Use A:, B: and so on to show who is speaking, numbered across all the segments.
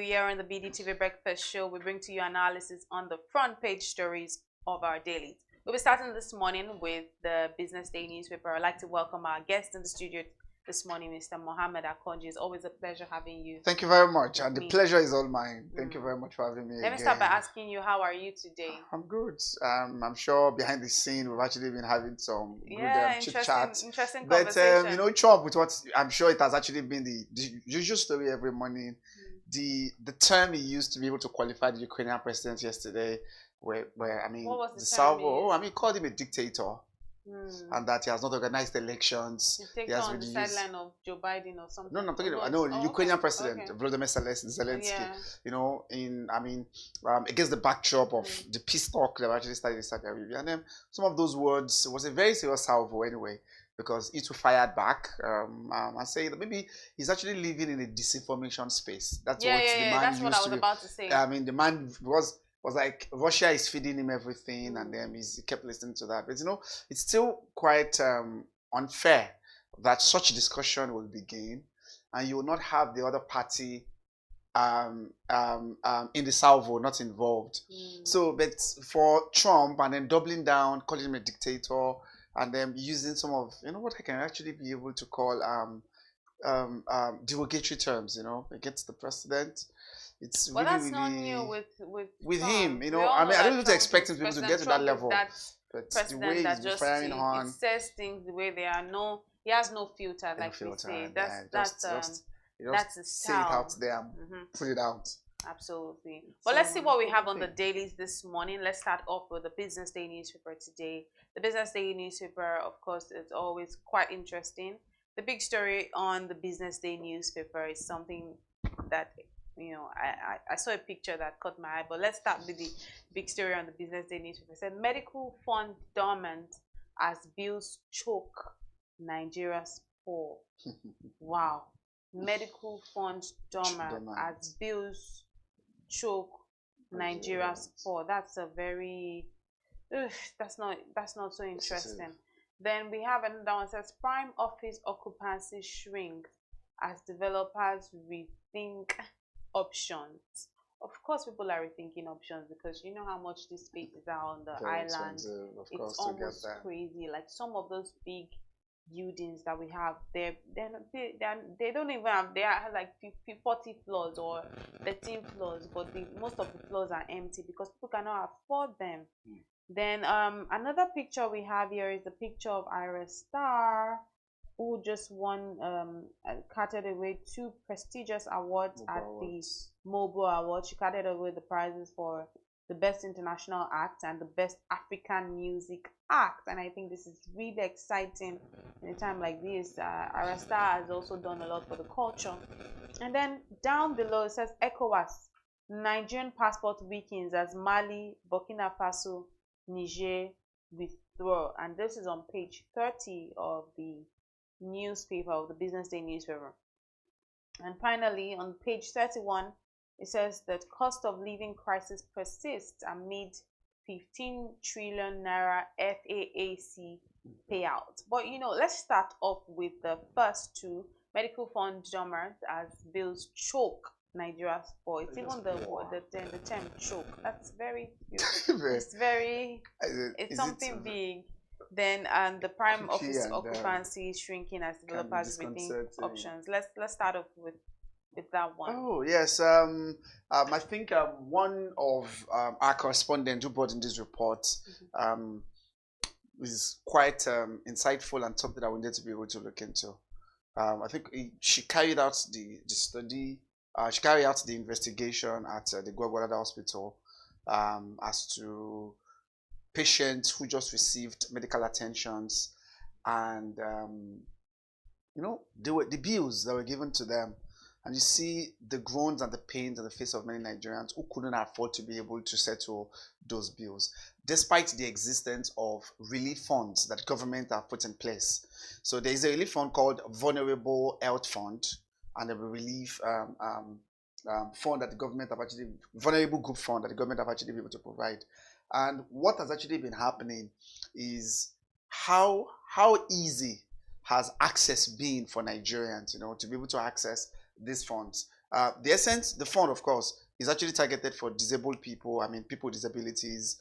A: here on the BDTV Breakfast Show, we bring to you analysis on the front page stories of our dailies. We'll be starting this morning with the Business Day newspaper. I'd like to welcome our guest in the studio this morning, Mr. Mohammed Akonji. It's always a pleasure having you.
B: Thank you very much, and the pleasure is all mine. Thank you very much for having me
A: Let me start by asking you, how are you today?
B: I'm good. I'm sure behind the scene we've actually been having some good chit chats.
A: Interesting
B: but
A: conversation.
B: Trump, with what I'm sure it has actually been the usual story every morning. The term he used to be able to qualify the Ukrainian president yesterday, where I mean,
A: what was the
B: salvo. He called him a dictator. And that he has not organized elections.
A: He has on the sideline of Joe Biden or something.
B: No, I'm talking about Ukrainian president Volodymyr Zelensky.
A: Yeah.
B: You know, against the backdrop of the peace talk that actually started in Saudi Arabia, and then some of those words was a very serious salvo anyway, because it fired back and say that maybe he's actually living in a disinformation space. That's what the man
A: that's what I was about to say.
B: I mean, the man was like Russia is feeding him everything, and then he kept listening to that. But it's still quite unfair that such discussion will begin, and you will not have the other party in the salvo not involved. So, but for Trump, and then doubling down, calling him a dictator, and then using some of what I can actually be able to call derogatory terms, against the president. It's
A: but
B: really,
A: that's not new with
B: him. I don't need to expect him to be able to get to that level.
A: But the way he's been firing on, it says things the way they are. He has no filter, like we say. That's the style.
B: Say it out there and put it out.
A: Absolutely. Well, let's see what we have on the dailies this morning. Let's start off with the Business Day newspaper today. The Business Day newspaper, of course, is always quite interesting. The big story on the Business Day newspaper is something that I saw a picture that caught my eye, but let's start with the big story on the Business Day newspaper. It said medical fund dormant as bills choke Nigeria's poor. Wow. Medical fund dormant as bills choke Nigeria's poor. That's a very that's not so interesting. Then we have another one that says prime office occupancy shrinks as developers rethink options. Of course, people are rethinking options because you know how much these spaces are on the island. It's almost crazy. Like some of those big buildings that we have, they don't even have. They are like 40 floors or 13 floors, but most of the floors are empty because people cannot afford them. Then another picture we have here is the picture of Iris Star, who just won carted away 2 prestigious awards at the Mobile Awards. She carted away the prizes for the Best International Act and the Best African Music Act. And I think this is really exciting in a time like this. Arasta has also done a lot for the culture. And then down below it says ECOWAS, Nigerian passport weakens as Mali, Burkina Faso, Niger withdraw. And this is on page 30 of the newspaper, of the Business Day newspaper. And finally, on page 31, it says that cost of living crisis persists amid 15 trillion naira FAAC payout. But let's start off with the first two. Medical fund dormant as bills choke Nigeria's poor. It's even the term choke. That's very it's something big. Then the prime office occupancy shrinking as developers rethink options. Let's start off with that one.
B: Oh yes, I think one of our correspondents who brought in this report is quite insightful and something that we need to be able to look into. I think she carried out the study. She carried out the investigation at the Gwagwalada Hospital as to patients who just received medical attentions, and the bills that were given to them, and you see the groans and the pains on the face of many Nigerians who couldn't afford to be able to settle those bills, despite the existence of relief funds that government have put in place. So there is a relief fund called Vulnerable Health Fund, and a relief fund that the government have actually, vulnerable group fund that the government have actually been able to provide. And what has actually been happening is how easy has access been for Nigerians, to be able to access these funds. The essence, the fund, of course, is actually targeted for disabled people. I mean, people with disabilities,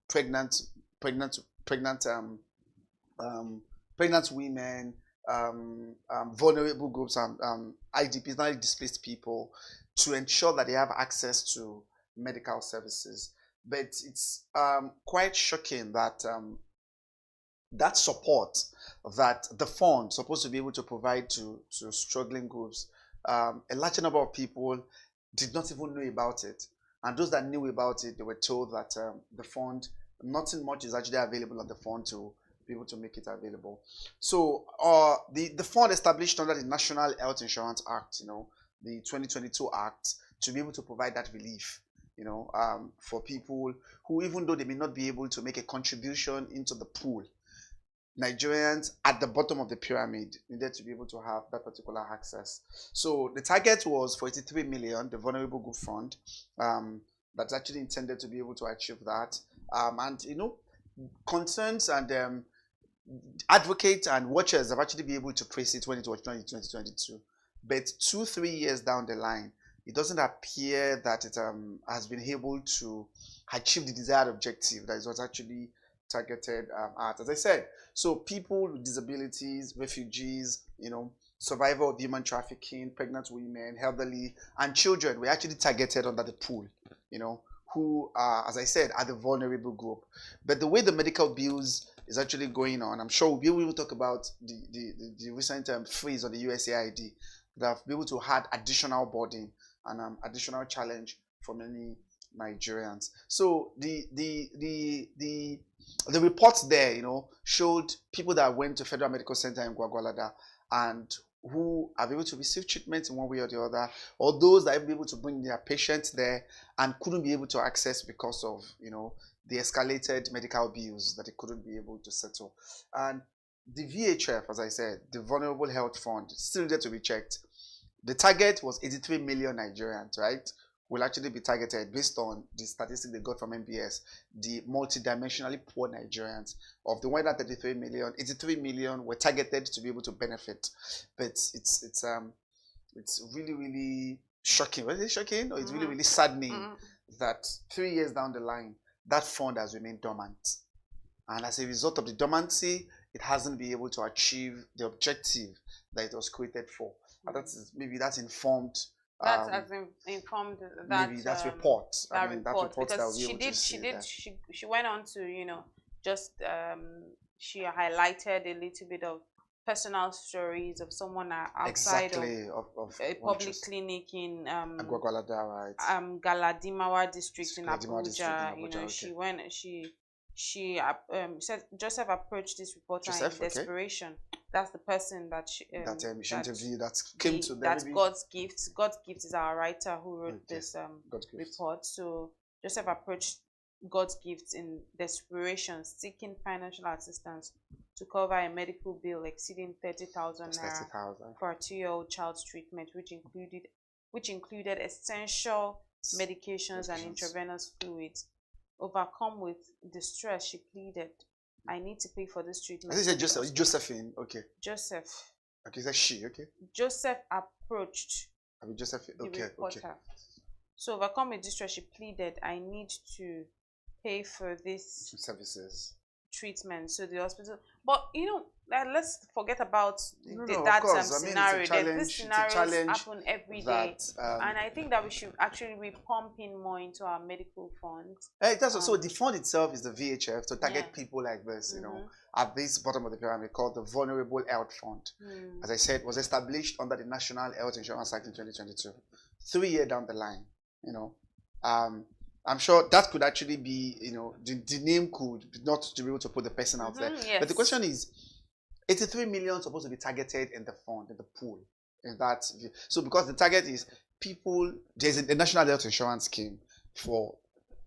B: pregnant, pregnant, pregnant, um, pregnant women, vulnerable groups, and IDPs, not displaced people, to ensure that they have access to medical services. But it's quite shocking that that support that the fund supposed to be able to provide to struggling groups, a large number of people did not even know about it. And those that knew about it, they were told that the fund, nothing much is actually available on the fund to be able to make it available. So the fund established under the National Health Insurance Act, the 2022 Act, to be able to provide that relief, for people who, even though they may not be able to make a contribution into the pool, Nigerians at the bottom of the pyramid needed to be able to have that particular access. So the target was for 83 million, the vulnerable group fund, that's actually intended to be able to achieve that. And concerns and advocates and watchers have actually been able to praise it when it was done in 2022. But 2-3 years down the line, it doesn't appear that it has been able to achieve the desired objective that it was actually targeted at. As I said, so people with disabilities, refugees, survivor of human trafficking, pregnant women, elderly, and children were actually targeted under the pool, who are, as I said, are the vulnerable group. But the way the medical bills is actually going on, I'm sure we'll be able to talk about the recent freeze on the USAID that have been able to add additional burden and additional challenge for many Nigerians. So the reports there, showed people that went to Federal Medical Center in Gwagwalada and who are able to receive treatment in one way or the other, or those that are able to bring their patients there and couldn't be able to access because of, the escalated medical bills that they couldn't be able to settle. And the VHF, as I said, the Vulnerable Health Fund, still there to be checked. The target was 83 million Nigerians, right? Will actually be targeted based on the statistics they got from MBS, the multidimensionally poor Nigerians. Of the 133 million, 83 million were targeted to be able to benefit. But it's really, really shocking. Was it shocking? Or it's really, really saddening that 3 years down the line, that fund has remained dormant. And as a result of the dormancy, it hasn't been able to achieve the objective that it was created for. And that's informed.
A: That's as informed that
B: maybe that report.
A: That report because she went on to just she highlighted a little bit of personal stories of someone outside of a public clinic in
B: Gwagwalada, right?
A: Galadimawa district in Abuja. She said Joseph approached this reporter in desperation. Okay. That's the person that she interviewed, that came to them. That's God's Gift. God's Gift is our writer who wrote this report. So Joseph approached God's Gift in desperation, seeking financial assistance to cover a medical bill exceeding 30,000 naira for a 2-year-old child's treatment, which included essential medications and intravenous fluids. Overcome with distress, she pleaded, "I need to pay for this treatment."
B: I think Josephine. Okay.
A: Joseph.
B: Okay, that's she. Okay.
A: Joseph approached.
B: Josephine. Okay.
A: Okay. So overcome with distress, she pleaded, "I need to pay for this
B: services
A: treatment." So the hospital, but let's forget about that scenario. This scenarios happen every day, and I think that we should actually be pumping more into our medical funds.
B: So the fund itself is the VHF to target people like this, at this bottom of the pyramid, called the Vulnerable Health Fund. As I said, was established under the National Health Insurance Act in 2022. 3 years down the line, I'm sure that could actually be, the name could not to be able to put the person out there. Yes. But the question is, 83 million supposed to be targeted in the fund, in the pool. So because the target is people, there's a national health insurance scheme for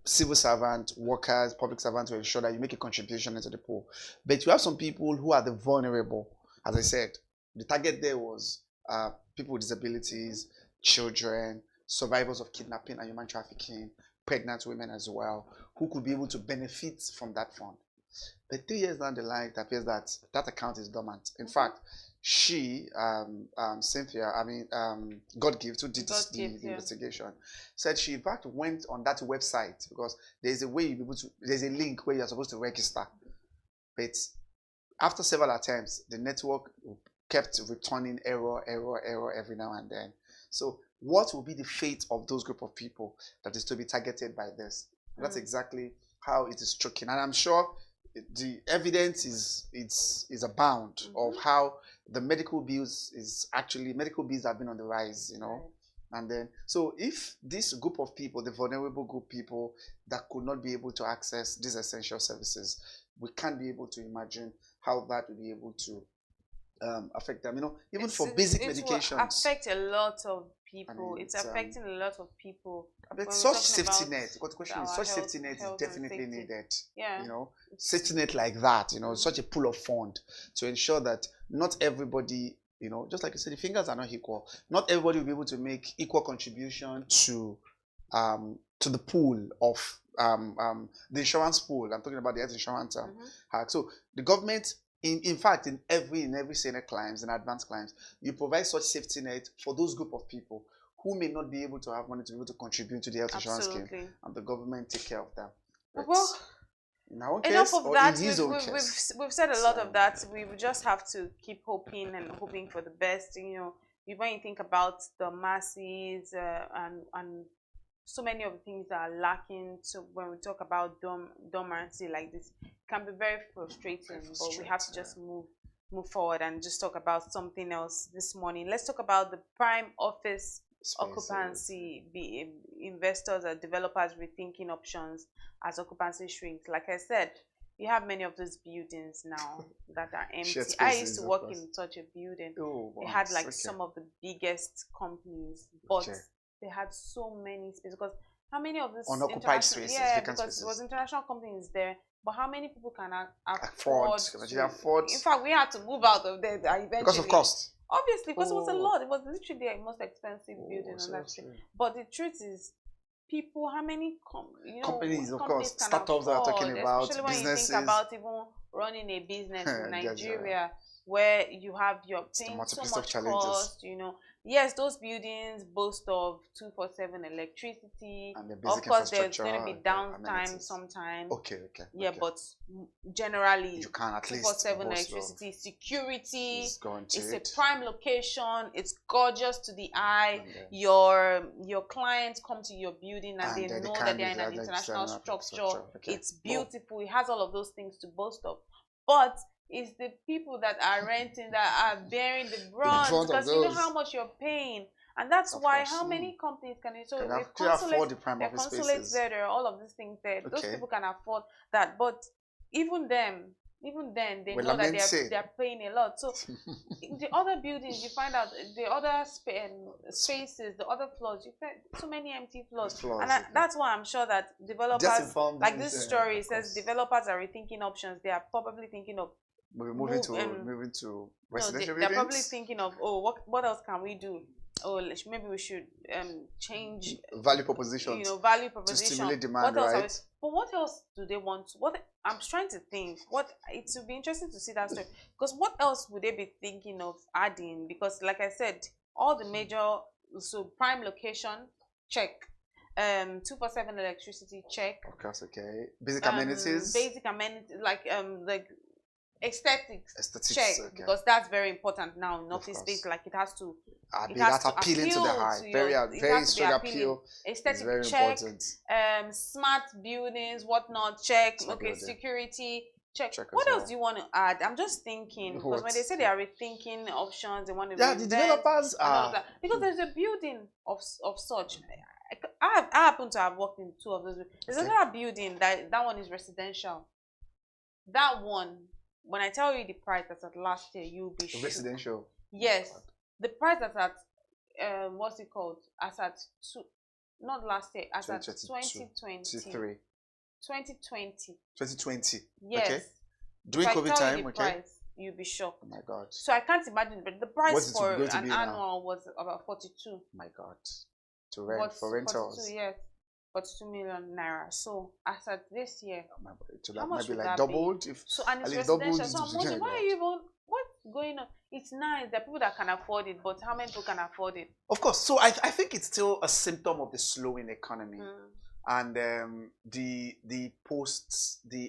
B: civil servant, workers, public servants to ensure that you make a contribution into the pool. But you have some people who are the vulnerable. As I said, the target there was people with disabilities, children, survivors of kidnapping and human trafficking, pregnant women as well, who could be able to benefit from that fund. But 3 years down the line, it appears that that account is dormant. In fact, she, Cynthia, God Gift, who did the investigation, said she in fact went on that website because there's a way there's a link where you're supposed to register. But after several attempts, the network kept returning error every now and then. So what will be the fate of those group of people that is to be targeted by this? That's exactly how it is striking. And I'm sure the evidence is abound of how the medical bills have been on the rise, you know. And then, so if this group of people, the vulnerable group people that could not be able to access these essential services, we can't be able to imagine how that will be able to affect them. You know, even for basic medications.
A: It will affect a lot of people. It's affecting a lot of people.
B: But such safety net, what the question is, such safety net is definitely needed.
A: Yeah.
B: You know, safety net like that, you know, such a pool of fund to ensure that not everybody, you know, just like you said, the fingers are not equal. Not everybody will be able to make equal contribution to the pool of the insurance pool. I'm talking about the health insurance. So the government, in fact, in every senior claims and advanced claims, you provide such safety net for those group of people who may not be able to have money to be able to contribute to the health insurance scheme, and the government take care of them. But well, in our case,
A: enough of that. We've said a lot of that. We just have to keep hoping and hoping for the best. You know, when you think about the masses and so many of the things that are lacking. So when we talk about dormancy like this, it can be very frustrating. But we have to just move forward and just talk about something else this morning. Let's talk about the prime office occupancy. Investors or developers rethinking options as occupancy shrinks. Like I said, you have many of those buildings now that are empty. I used to work in such a building. It had like some of the biggest companies, but they had so many spaces. Because how many of these
B: unoccupied spaces?
A: Yeah, because it was international companies there. But how many people can afford? In fact, we had to move out of there eventually
B: because of cost.
A: Obviously, because it was a lot. It was literally the most expensive building on that street. But the truth is, people, how many
B: companies, of course, startups are talking about,
A: especially when
B: businesses.
A: you think about even running a business in Nigeria, where you have your paying so much cost, you know. Yes, those buildings boast of 24/7 electricity.
B: And the basic
A: of course, there's going to be downtime sometimes.
B: Okay.
A: Yeah, but generally,
B: you can at least
A: 24/7 electricity, security. It's a prime location. It's gorgeous to the eye. Your clients come to your building and they know that they're in an international structure. It's beautiful. It has all of those things to boast of. But it's the people that are renting that are bearing the brunt, because you know how much you're paying. And that's why how many companies can you
B: afford the prime office
A: consulates there, all of these things there. Those people can afford that. But even then they know that they're paying a lot. So the other buildings, you find out the other spaces, the other floors, you find so many empty floors. And that's why I'm sure that developers, like this story says, developers are rethinking options. They are probably thinking of
B: moving to residential buildings.
A: They're probably thinking of, what else can we do? Maybe we should change
B: value propositions.
A: You know, value proposition
B: to stimulate demand, right?
A: But what else do they want? I'm trying to think. It would be interesting to see that story, because what else would they be thinking of adding? Because like I said, all the major prime location, check. 24/7 electricity, check.
B: Okay. Basic amenities.
A: Like aesthetics check, because that's very important now in office space. Like it has to
B: appealing to the eye. Very strong appeal.
A: Aesthetic
B: very
A: check.
B: Important.
A: Smart buildings, whatnot, check. Okay, security check. What else do you want to add? I'm just thinking, because when they say they are rethinking options, they want to
B: the developers are,
A: because there's a building of such. I happen to have worked in two of those. There's another building that one is residential. That one, when I tell you the price that's at last year, you'll be shocked.
B: Residential.
A: Yes, the price that's at what's it called? As at not last year, as at 2020. 2020. Yes.
B: Okay. During COVID time,
A: price, you'll be shocked.
B: Oh my God.
A: So I can't imagine, but the price for an annual was about 42.
B: My God. To rent, for rental.
A: 42, yes. 42 million naira. So as at this year,
B: So
A: how
B: that
A: much
B: might be
A: would
B: like
A: that
B: doubled.
A: be?
B: If
A: So and
B: at
A: it's
B: least doubled,
A: residential.
B: it
A: So
B: would
A: I'm
B: be
A: wondering
B: like
A: why are
B: that.
A: you even what's going on? It's nice. There are people that can afford it, but how many people can afford it?
B: Of course. So I think it's still a symptom of the slowing economy. And the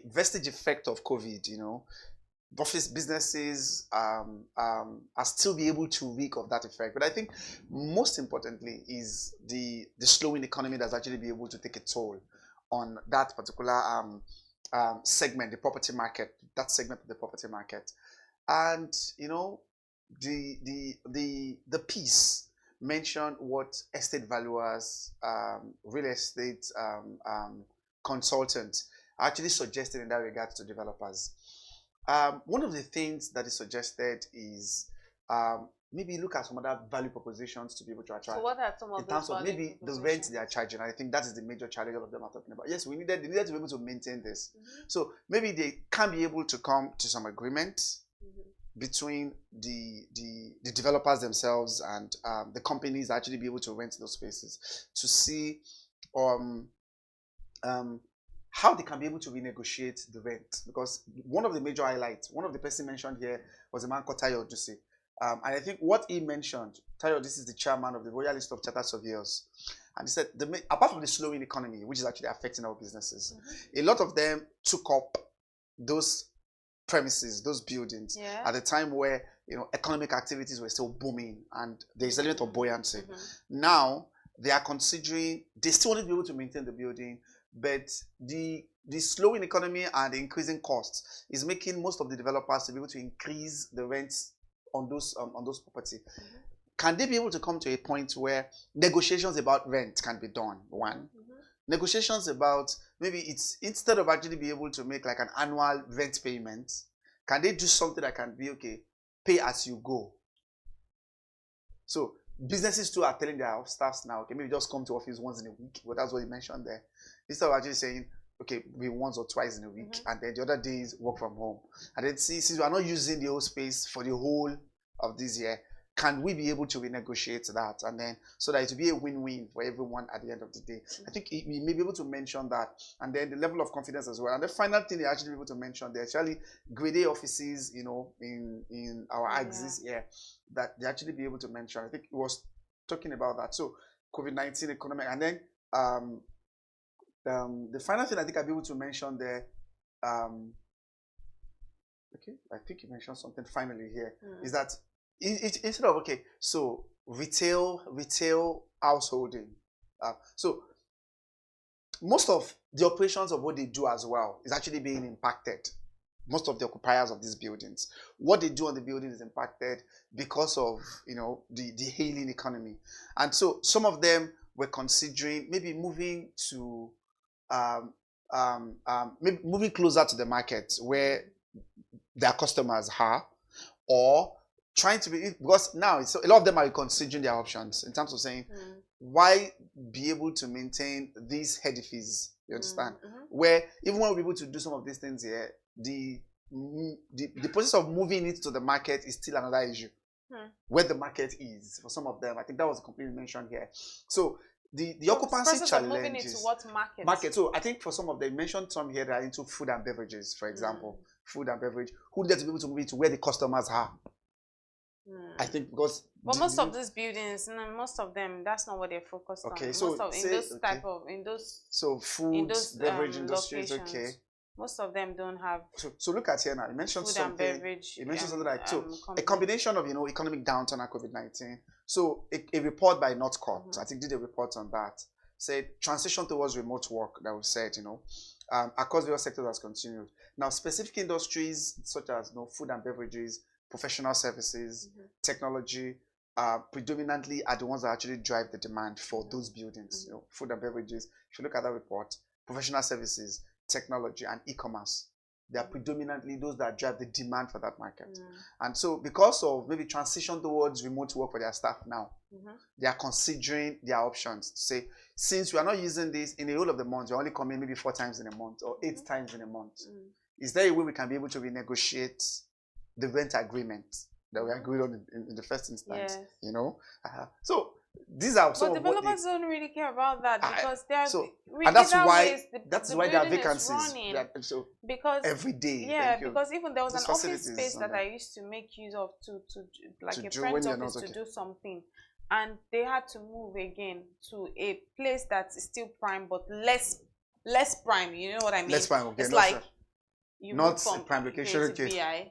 B: vestige effect of COVID, office businesses are still be able to reap of that effect. But I think most importantly is the slowing economy that's actually be able to take a toll on that particular segment, the property market, that segment of the property market. And the piece mentioned what estate valuers, real estate consultants are actually suggesting in that regard to developers. One of the things that is suggested is maybe look at some other value propositions to be able to attract.
A: So what are some of
B: in terms
A: those
B: of maybe the rent they are charging? I think that is the major challenge all of them are talking about. Yes, they needed to be able to maintain this. So maybe they can be able to come to some agreement between the developers themselves and the companies that actually be able to rent those spaces to see how they can be able to renegotiate the rent. Because one of the major highlights, one of the person mentioned here was a man called Tayo Odusi. And I think what he mentioned, Tayo, this is the chairman of the Royal List of Chartered Surveyors, and he said, apart from the slowing economy, which is actually affecting our businesses, a lot of them took up those premises, those buildings, at the time where economic activities were still booming and there's a element of buoyancy. Now they are considering, they still want to be able to maintain the building, but the slowing economy and the increasing costs is making most of the developers to be able to increase the rents on those property. Can they be able to come to a point where negotiations about rent can be done? One. Negotiations about maybe it's instead of actually be able to make like an annual rent payment, can they do something that can be pay as you go? So businesses too are telling their staffs now, maybe just come to office once in a week. But that's what you mentioned there. Instead of actually saying, we once or twice in a week, and then the other days work from home. And then since we are not using the whole space for the whole of this year, can we be able to renegotiate that, and then so that it will be a win-win for everyone at the end of the day? I think we may be able to mention that, and then the level of confidence as well. And the final thing they actually be able to mention, they're actually grade A offices, in our axis here, that they actually be able to mention. I think it was talking about that. So COVID-19 economic, and then the final thing I think I'll be able to mention there. I think you mentioned something finally here, is that instead of so retail householding, so most of the operations of what they do as well is actually being impacted. Most of the occupiers of these buildings, what they do on the building is impacted because of the hailing economy, and so some of them were considering maybe moving to maybe moving closer to the market where their customers are, or trying to be, because now so a lot of them are considering their options in terms of saying why be able to maintain these head fees, you understand, where even when we're able to do some of these things here, the process of moving it to the market is still another issue. Where the market is for some of them, I think that was completely mentioned here. So the occupancy challenges.
A: To what market?
B: So I think for some of them, mentioned some here that are into food and beverages, for example, food and beverage, who need to be able to move it to where the customers are. I think because
A: most of these buildings, most of them, that's not what they're focused on.
B: So food, beverage industries,
A: most of them don't have.
B: So look at here now. You mentioned food something. And beverage, you mentioned something like a combination of economic downturn and COVID-19. So a report by Northcote, I think, did a report on that. Said transition towards remote work that was said, across various sectors has continued. Now, specific industries such as food and beverages, professional services, technology, predominantly are the ones that actually drive the demand for those buildings. Food and beverages. If you look at that report, professional services, technology, and e-commerce, they are predominantly those that drive the demand for that market. And so because of maybe transition towards remote work for their staff now, they are considering their options to say, since we are not using this in the whole of the month, we're only coming maybe 4 times in a month or 8 times in a month. Is there a way we can be able to renegotiate the rent agreement that we agreed on in the first instance? So These are some
A: But
B: of what
A: developers don't really care about that because they're
B: so,
A: really
B: and that's
A: that
B: why
A: ways
B: that's
A: the
B: why there are
A: building is
B: vacancies.
A: running.
B: So
A: Because
B: every day,
A: yeah, because even there was
B: those
A: an office
B: facilities
A: space that
B: and
A: I used to make use of to like
B: to
A: a
B: do
A: friend's
B: when you're
A: office
B: not
A: to
B: okay.
A: do something, and they had to move again to a place that is still prime but less prime. You know what I mean?
B: Less prime, okay.
A: It's
B: Not
A: like
B: sure.
A: you
B: Not
A: move from
B: prime location,
A: to
B: okay.
A: BI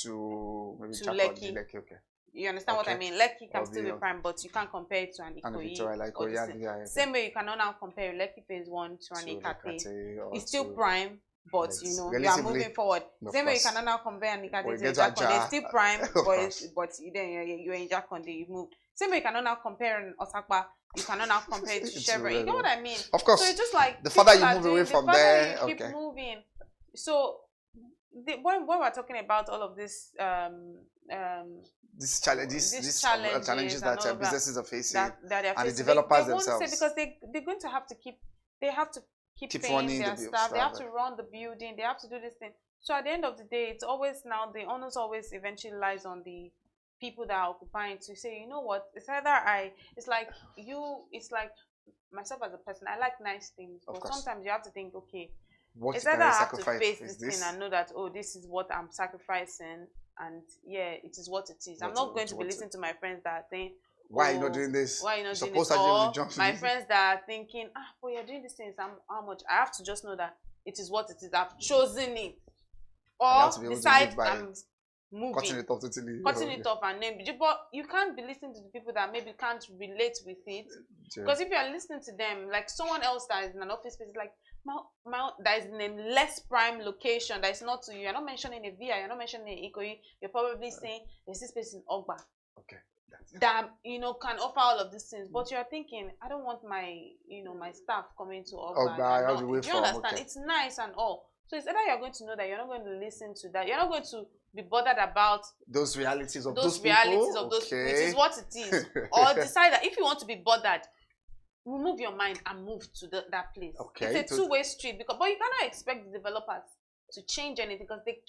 B: To maybe
A: to
B: Lekki.
A: okay. You understand what I
B: Okay.
A: mean? Lekki can
B: Or
A: still be prime, but you can't compare it to an Ikoyi.
B: like
A: Or the same way you cannot now compare Lekki phase 1 to an Ikate. It's still prime, but you know you are moving forward. Same way you cannot now compare an Ikate to Jakonde. It's still prime, but then you're in Jakonde, you moved. Same way you cannot now compare an Osakpa. You cannot now compare it to Chevron. You get what I mean?
B: Of course.
A: So it's just like
B: the further you move away from there,
A: you keep moving. So when we're talking about all of this
B: these challenges that businesses are facing,
A: that they're
B: and
A: facing,
B: the developers
A: they won't
B: themselves,
A: say because they're going to have to keep paying their staff. They have to run the building. They have to do this thing. So at the end of the day, it's always now the onus always eventually lies on the people that are occupying to say, you know what, it's either it's like myself as a person, I like nice things, but sometimes you have to think, okay, it's either I have to face this thing and know that, oh, this is what I'm sacrificing, and yeah, it is what it is. I'm not going to be listening to my friends that are saying,
B: why are you not doing this?
A: Why are you not doing this? Or my friends that are thinking, but you're doing these things, how much? I have to just know that it is what it is. I've chosen it. Or decide I'm moving.
B: Cutting it off totally.
A: Cutting it off and name. But you can't be listening to the people that maybe can't relate with it. Because if you're listening to them, like someone else that is in an office space, like that is in a less prime location, that is not to you. You're not mentioning a VI, you're not mentioning a Ikoyi, you're probably saying there's this place in Ogba.
B: Okay.
A: That can offer all of these things, but you're thinking, I don't want my my staff coming to Ogba. Do you understand? Okay. It's nice and all. So it's either you're going to know that you're not going to listen to that, you're not going to be bothered about
B: those realities of
A: those people, which is what it is, or decide that if you want to be bothered, remove your mind and move to that place. Okay. It's a two-way street but you cannot expect the developers to change anything because they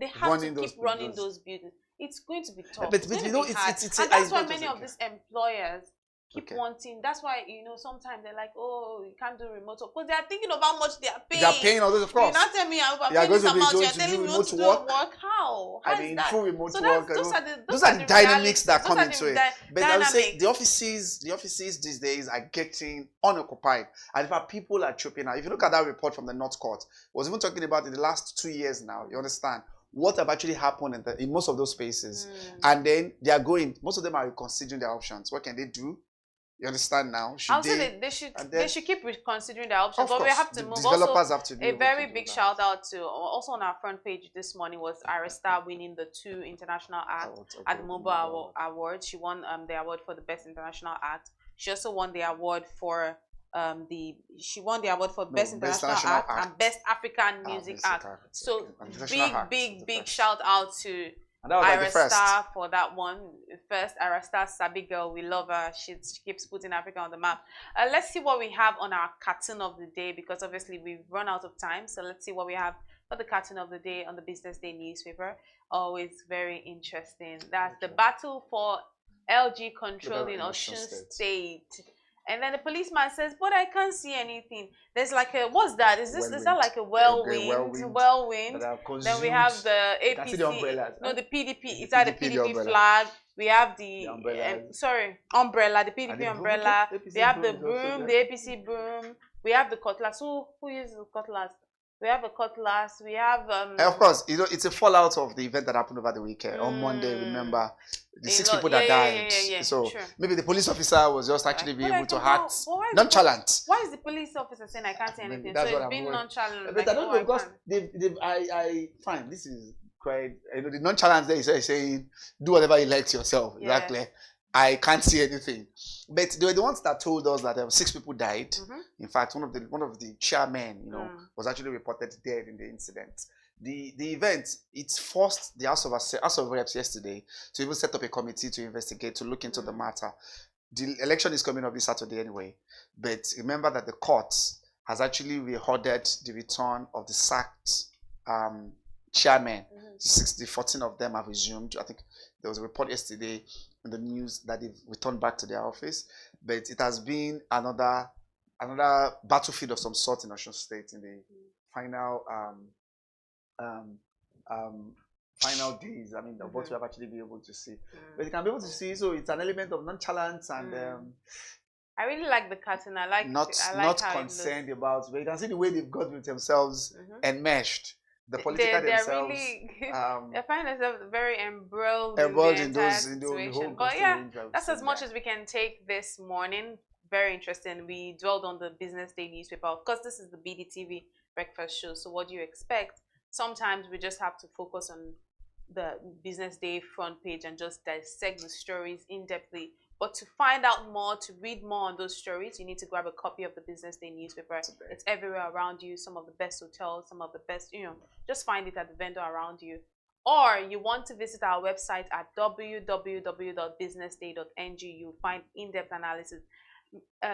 A: have to keep running those buildings. It's going to be tough. But you know, it's and that's why many of these employers keep wanting. That's why sometimes they're like, oh, you can't do remote work, because they are thinking of how much they are paying.
B: They are paying all this, of course.
A: You're not telling me I'm paying this amount. You're telling me not to do work. How?
B: I mean, through remote work. Those are the dynamics that come into it. But I would say the offices these days are getting unoccupied, and in fact, people are chopping out. If you look at that report from the North Court, was even talking about in the last 2 years now. You understand what have actually happened in most of those spaces, and then they are most of them are reconsidering their options. What can they do? You understand now?
A: I'll say they should keep reconsidering their options, but we have to move.
B: Developers have to
A: a very big shout out to also on our front page this morning was Arista winning the 2 international acts at the Mobile Awards. She won the award for the best international act. She also won the award for best international act and best African music act. So big shout out to Arista for that one. First, Arista, Sabi girl, we love her. She keeps putting Africa on the map. Let's see what we have on our cartoon of the day, because obviously we've run out of time. So let's see what we have for the cartoon of the day on the Business Day newspaper. Always very interesting. That's the battle for LG control in Osun State. And then the policeman says, but I can't see anything. There's like a, what's that? Is that like a whirlwind? Then we have the APC, the PDP. It's at the PDP flag. We have the umbrella, the PDP umbrella. We have the broom, the APC broom. We have the cutlass. Who uses the cutlass? We have a cutlass. We have
B: of course, it's a fallout of the event that happened over the weekend. On Monday, remember the 6 people that died. So maybe the police officer was just actually being able to act nonchalant.
A: Why is the police officer saying I can't say anything? So it's being nonchalant.
B: But I don't know, because I fine. This is quite the nonchalance there is saying do whatever you like to yourself. Yeah. Exactly. I can't see anything. But they were the ones that told us that 6 people died. In fact, one of the chairmen, was actually reported dead in the incident. The event, it forced the House of Reps yesterday to even set up a committee to investigate, to look into the matter. The election is coming up this Saturday anyway. But remember that the court has actually reordered the return of the sacked chairman. 14 of them have resumed. I think there was a report yesterday in the news that they've returned back to their office, but it has been another battlefield of some sort in Osun State in the final um, um, final days. I mean, of what we have actually been able to see. But you can be able to see, so it's an element of nonchalance and
A: I really like the cartoon. I like
B: not
A: how
B: concerned about. But you can see the way they've got with themselves enmeshed. The political
A: they're
B: themselves.
A: Really, they find themselves very embroiled
B: in
A: the
B: those
A: situation. But yeah, that's as much as we can take this morning. Very interesting. We dwelled on the Business Day newspaper. Of course, this is the BDTV breakfast show. So what do you expect? Sometimes we just have to focus on the Business Day front page and just dissect the stories in-depthly. But to find out more, to read more on those stories, you need to grab a copy of the Business Day newspaper. It's everywhere around you. Some of the best hotels, some of the best, just find it at the vendor around you. Or you want to visit our website at www.businessday.ng. You'll find in-depth analysis.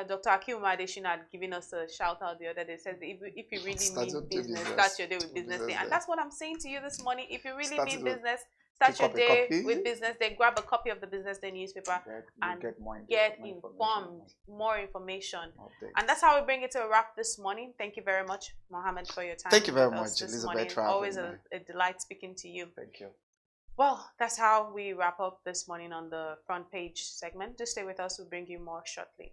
A: Dr. Akim Adesina had given us a shout out the other day. Said if you really mean business, start your day with Business Day. And that's what I'm saying to you this morning. If you really mean business, start your day with Business Day. Grab a copy of the Business Day newspaper and get informed, more information. And that's how we bring it to a wrap this morning. Thank you very much, Mohammed, for your time.
B: Thank you very much, Elizabeth.
A: Always a delight speaking to you.
B: Thank you.
A: Well, that's how we wrap up this morning on the front page segment. Just stay with us. We'll bring you more shortly.